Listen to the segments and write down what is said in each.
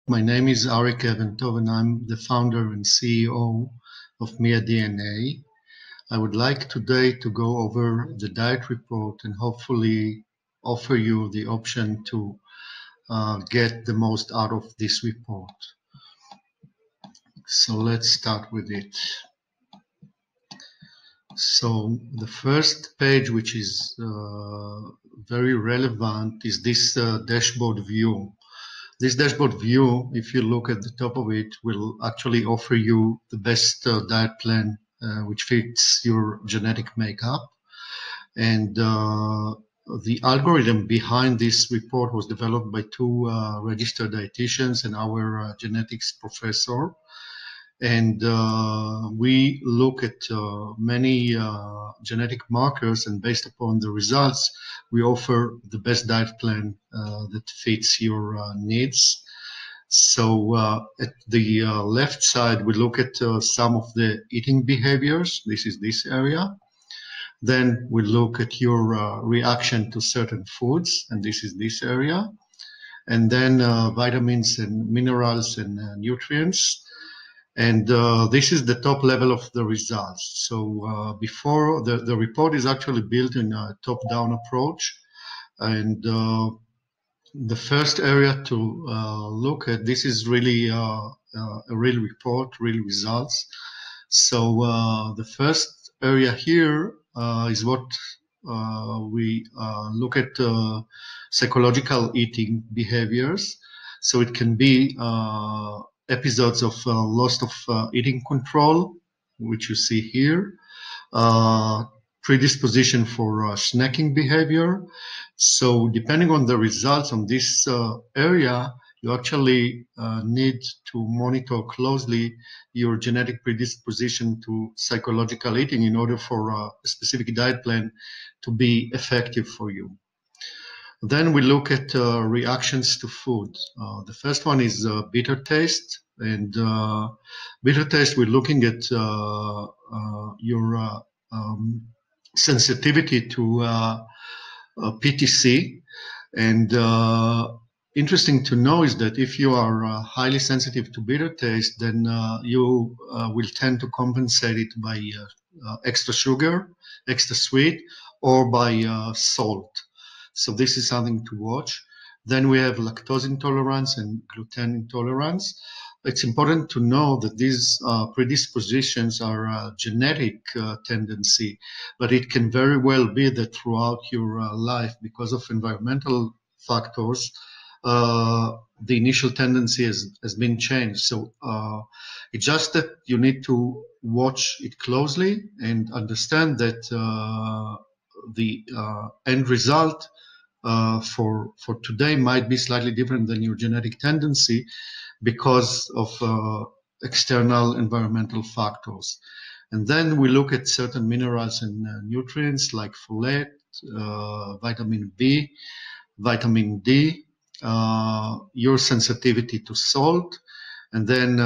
My name is Even-Tov, and I'm the founder and CEO of MiaDNA. I would like today to go over the diet report and hopefully offer you the option to get the most out of this report. So let's start with it. So the first page, which is very relevant, is this dashboard view. This dashboard view, if you look at the top of it, will actually offer you the best diet plan which fits your genetic makeup. And the algorithm behind this report was developed by two registered dietitians and our genetics professor. And we look at many genetic markers, and based upon the results, we offer the best diet plan that fits your needs. So at the left side, we look at some of the eating behaviors. This is this area. Then we look at your reaction to certain foods, and this is this area. And then vitamins and minerals and nutrients. And this is the top level of the results. So before the report is actually built in a top-down approach. And the first area to look at, this is really a real report, real results. So the first area here is what we look at psychological eating behaviors. So it can be episodes of loss of eating control, which you see here, predisposition for snacking behavior. So depending on the results on this area, you actually need to monitor closely your genetic predisposition to psychological eating in order for a specific diet plan to be effective for you. Then we look at reactions to food. The first one is bitter taste. And bitter taste, we're looking at your sensitivity to PTC. And interesting to know is that if you are highly sensitive to bitter taste, then you will tend to compensate it by extra sugar, extra sweet, or by salt. So this is something to watch. Then we have lactose intolerance and gluten intolerance. It's important to know that these predispositions are a genetic tendency, but it can very well be that throughout your life, because of environmental factors, the initial tendency has been changed. So it's just that you need to watch it closely and understand that the end result for today might be slightly different than your genetic tendency because of external environmental factors. And then we look at certain minerals and nutrients like folate, vitamin B, vitamin D, your sensitivity to salt, and then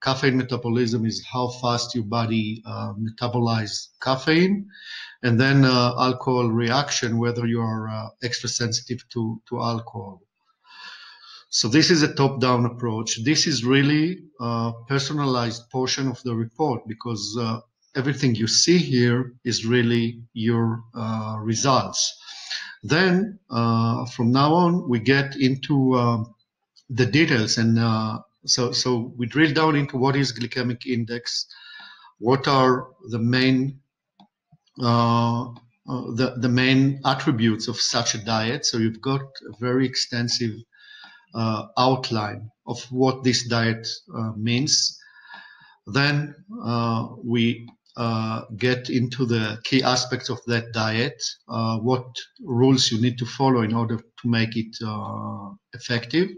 caffeine metabolism is how fast your body metabolizes caffeine. And then alcohol reaction, whether you are extra sensitive to alcohol. So this is a top-down approach. This is really a personalized portion of the report because everything you see here is really your results. Then from now on, we get into the details. And so we drill down into what is glycemic index, what are the main the main attributes of such a diet. So you've got a very extensive outline of what this diet means. Then we get into the key aspects of that diet, what rules you need to follow in order to make it effective.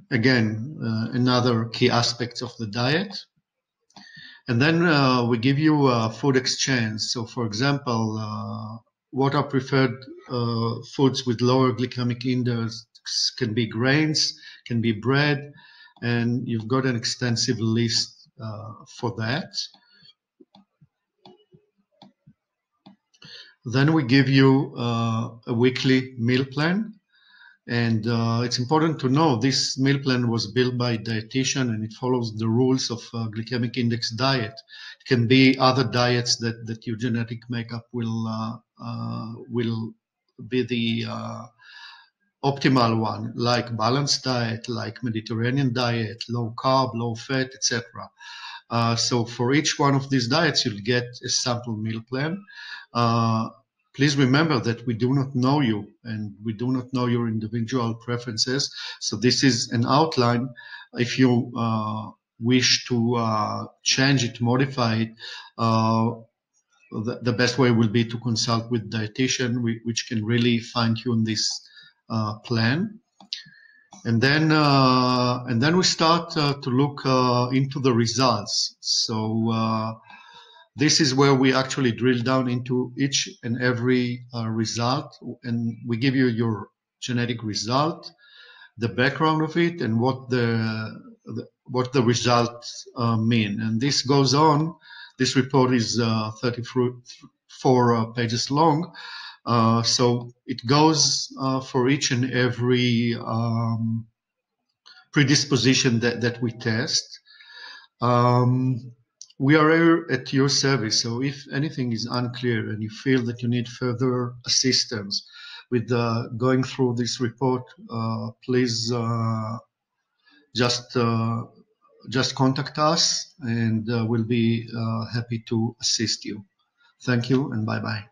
Again, another key aspect of the diet. And then we give you a food exchange. So for example, what are preferred foods with lower glycemic index can be grains, can be bread, and you've got an extensive list for that. Then we give you a weekly meal plan. And it's important to know this meal plan was built by a dietitian, and it follows the rules of glycemic index diet. It can be other diets that your genetic makeup will be the optimal one, like balanced diet, like Mediterranean diet, low carb, low fat, etc. So for each one of these diets, you'll get a sample meal plan. Please remember that we do not know you and we do not know your individual preferences. So this is an outline. If you wish to change it, modify it, the best way will be to consult with dietitian, which can really fine tune this plan. And then we start to look into the results. So this is where we actually drill down into each and every result, and we give you your genetic result, the background of it, and what the results mean. And this goes on. This report is 34 pages long. So it goes for each and every predisposition that we test. We are here at your service, so if anything is unclear and you feel that you need further assistance with going through this report, please just contact us, and we'll be happy to assist you. Thank you, and bye-bye.